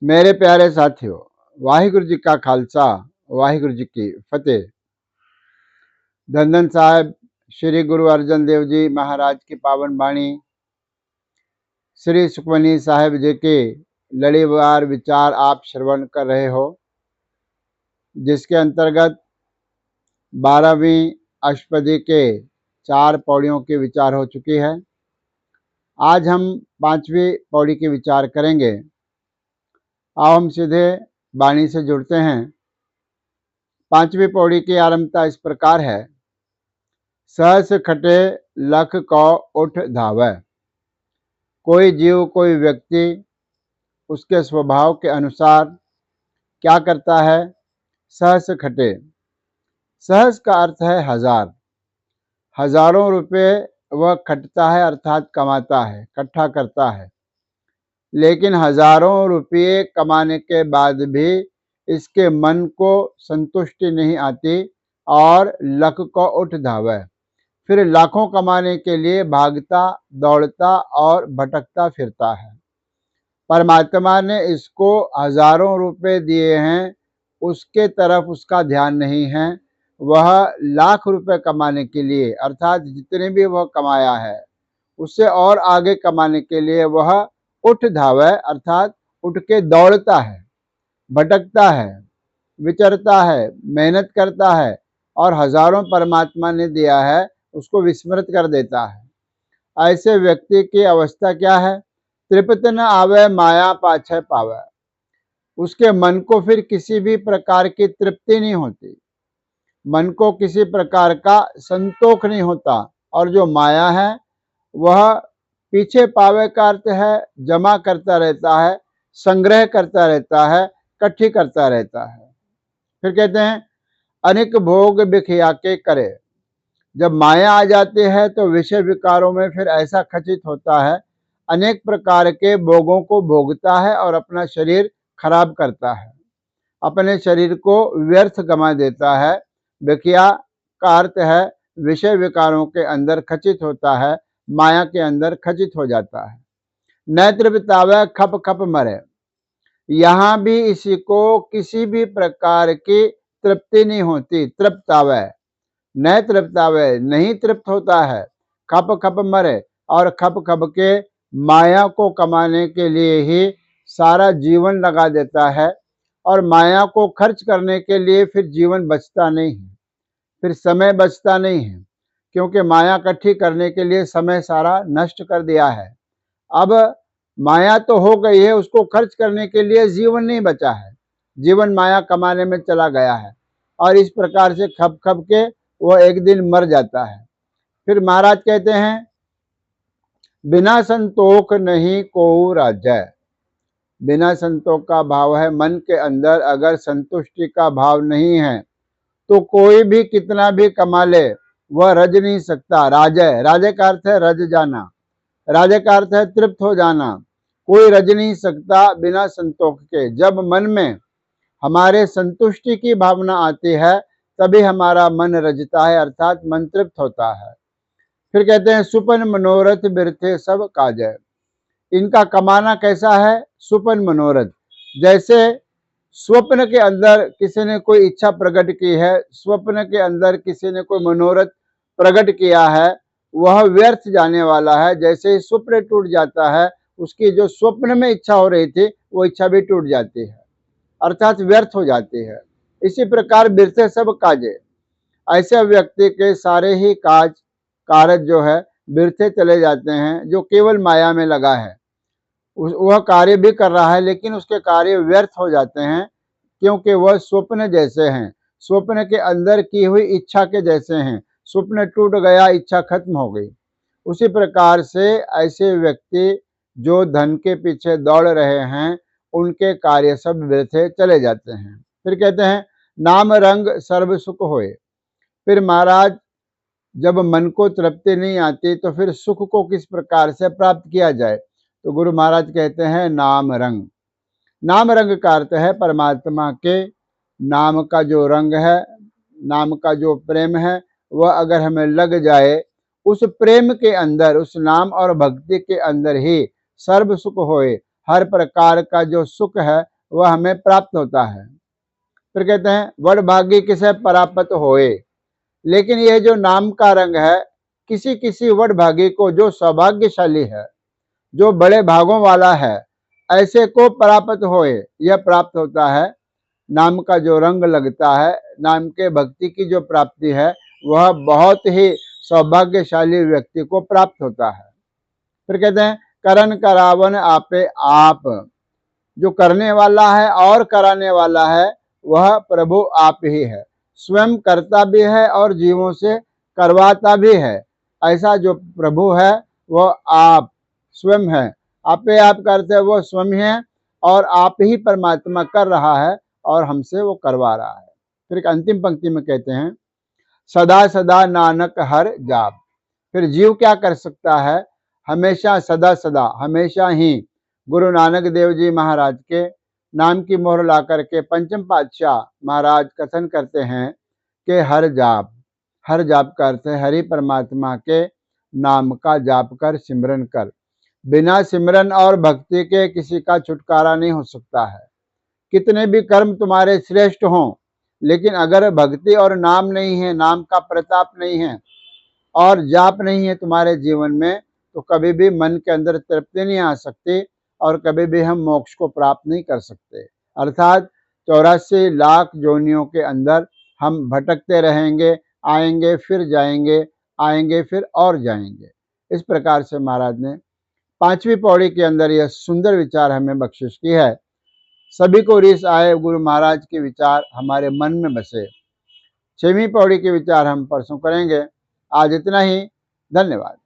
मेरे प्यारे साथियों, वाहिगुरु जी का खालसा, वाहिगुरु जी की फतेह। धन धन साहिब श्री गुरु अर्जन देव जी महाराज की पावन बाणी श्री सुखमनी साहिब जी के लड़ीवार विचार आप श्रवण कर रहे हो, जिसके अंतर्गत 12वीं अष्टपदी के 4 पौड़ियों के विचार हो चुकी है। आज हम 5वीं पौड़ी के विचार करेंगे। आओ हम सीधे बाणी से जुड़ते हैं। 5वीं पौड़ी की आरंभता इस प्रकार है। सहस खटे लख कौ उठ धावै। कोई जीव, कोई व्यक्ति उसके स्वभाव के अनुसार क्या करता है? सहस खटे। सहस का अर्थ है हजार। हजारों रुपए वह खटता है, अर्थात कमाता है, इकट्ठा करता है। लेकिन हजारों रुपये कमाने के बाद भी इसके मन को संतुष्टि नहीं आती और लख को उठ धावै, फिर लाखों कमाने के लिए भागता, दौड़ता और भटकता फिरता है। परमात्मा ने इसको हजारों रुपए दिए हैं, उसके तरफ उसका ध्यान नहीं है। वह लाख रुपए कमाने के लिए, अर्थात जितने भी वह कमाया है उससे और आगे कमाने के लिए वह उठ धावै, अर्थात उठ के दौड़ता है, भटकता है, विचरता है, मेहनत करता है और हजारों परमात्मा ने दिया है उसको विस्मृत कर देता है। ऐसे व्यक्ति की अवस्था क्या है? तृप्त न आवे माया पाछे पावे। उसके मन को फिर किसी भी प्रकार की तृप्ति नहीं होती, मन को किसी प्रकार का संतोष नहीं होता। और जो माया है वह पीछे पावे का अर्थ है जमा करता रहता है, संग्रह करता रहता है, इकट्ठी करता रहता है। फिर कहते हैं अनेक भोग बिखिया के करे। जब माया आ जाती है तो विषय विकारों में फिर ऐसा खचित होता है, अनेक प्रकार के भोगों को भोगता है और अपना शरीर खराब करता है, अपने शरीर को व्यर्थ गमा देता है। बिखिया का अर्थ है विषय विकारों के अंदर खचित होता है, माया के अंदर खचित हो जाता है। न तृप्तावै खप खप मरे। यहाँ भी इसी को किसी भी प्रकार की तृप्ति नहीं होती। तृप्तावै, न तृप्तावै, नहीं तृप्त होता है। खप खप मरे, और खप खप के माया को कमाने के लिए ही सारा जीवन लगा देता है और माया को खर्च करने के लिए फिर जीवन बचता नहीं है, फिर समय बचता नहीं है, क्योंकि माया इकट्ठी करने के लिए समय सारा नष्ट कर दिया है। अब माया तो हो गई है, उसको खर्च करने के लिए जीवन नहीं बचा है, जीवन माया कमाने में चला गया है और इस प्रकार से खप खप के वह एक दिन मर जाता है। फिर महाराज कहते हैं बिना संतोष नहीं को राज्य। बिना संतोष का भाव है मन के अंदर, अगर संतुष्टि का भाव नहीं है तो कोई भी कितना भी कमा ले वह रज नहीं सकता। राजय, राजय का अर्थ है रज जाना, राजय का अर्थ है तृप्त हो जाना। कोई रज नहीं सकता बिना संतोष के। जब मन में हमारे संतुष्टि की भावना आती है तभी हमारा मन रजता है, अर्थात मन तृप्त होता है। फिर कहते हैं सुपन मनोरथ बिरथे सब काजय। इनका कमाना कैसा है? सुपन मनोरथ। जैसे स्वप्न के अंदर किसी ने कोई इच्छा प्रकट की है, स्वप्न के अंदर किसी ने कोई मनोरथ प्रकट किया है, वह व्यर्थ जाने वाला है। जैसे ही स्वप्न टूट जाता है, उसकी जो स्वप्न में इच्छा हो रही थी वो इच्छा भी टूट जाती है, अर्थात व्यर्थ हो जाती है। इसी प्रकार बिरथे सब काजे। ऐसे व्यक्ति के सारे ही कार्य जो है बिरथे चले जाते हैं, जो केवल माया में लगा है। वह कार्य भी कर रहा है लेकिन उसके कार्य व्यर्थ हो जाते हैं, क्योंकि वह स्वप्न जैसे हैं, स्वप्न के अंदर की हुई इच्छा के जैसे हैं। स्वप्न टूट गया, इच्छा खत्म हो गई। उसी प्रकार से ऐसे व्यक्ति जो धन के पीछे दौड़ रहे हैं उनके कार्य सब व्यर्थ चले जाते हैं। फिर कहते हैं नाम रंग सर्व सुख होए। फिर महाराज जब मन को तृप्ति नहीं आती तो फिर सुख को किस प्रकार से प्राप्त किया जाए? तो गुरु महाराज कहते हैं नाम रंग। नाम रंग का अर्थ है परमात्मा के नाम का जो रंग है, नाम का जो प्रेम है, वह अगर हमें लग जाए, उस प्रेम के अंदर, उस नाम और भक्ति के अंदर ही सर्व सुख होए, हर प्रकार का जो सुख है वह हमें प्राप्त होता है। फिर कहते हैं वडभागी किसे परापत होए। लेकिन यह जो नाम का रंग है, किसी किसी वडभागी को, जो सौभाग्यशाली है, जो बड़े भागों वाला है, ऐसे को परापत होए, यह प्राप्त होता है। नाम का जो रंग लगता है, नाम के भक्ति की जो प्राप्ति है, वह बहुत ही सौभाग्यशाली व्यक्ति को प्राप्त होता है। फिर कहते हैं करन करावन आपे आप। जो करने वाला है और कराने वाला है वह प्रभु आप ही है। स्वयं करता भी है और जीवों से करवाता भी है। ऐसा जो प्रभु है वह आप स्वयं है। आपे आप करते वो स्वयं है और आप ही परमात्मा कर रहा है और हमसे वो करवा रहा है। फिर एक अंतिम पंक्ति में कहते हैं सदा सदा नानक हर जाप। फिर जीव क्या कर सकता है? हमेशा सदा सदा हमेशा ही गुरु नानक देव जी महाराज के नाम की मोहर ला करके पंचम पातशाह महाराज कथन करते हैं कि हर जाप का अर्थ है हरि परमात्मा के नाम का जाप कर, सिमरन कर। बिना सिमरन और भक्ति के किसी का छुटकारा नहीं हो सकता है। कितने भी कर्म तुम्हारे श्रेष्ठ हों, लेकिन अगर भक्ति और नाम नहीं है, नाम का प्रताप नहीं है और जाप नहीं है तुम्हारे जीवन में, तो कभी भी मन के अंदर तृप्ति नहीं आ सकती और कभी भी हम मोक्ष को प्राप्त नहीं कर सकते। अर्थात 84 लाख योनियों के अंदर हम भटकते रहेंगे, आएंगे फिर जाएंगे, आएंगे फिर और जाएंगे। इस प्रकार से महाराज ने 5वीं पौड़ी के अंदर यह सुंदर विचार हमें बख्शिश की है। सभी को रीस आए गुरु महाराज के विचार हमारे मन में बसे। 6वीं पौड़ी के विचार हम परसों करेंगे। आज इतना ही। धन्यवाद।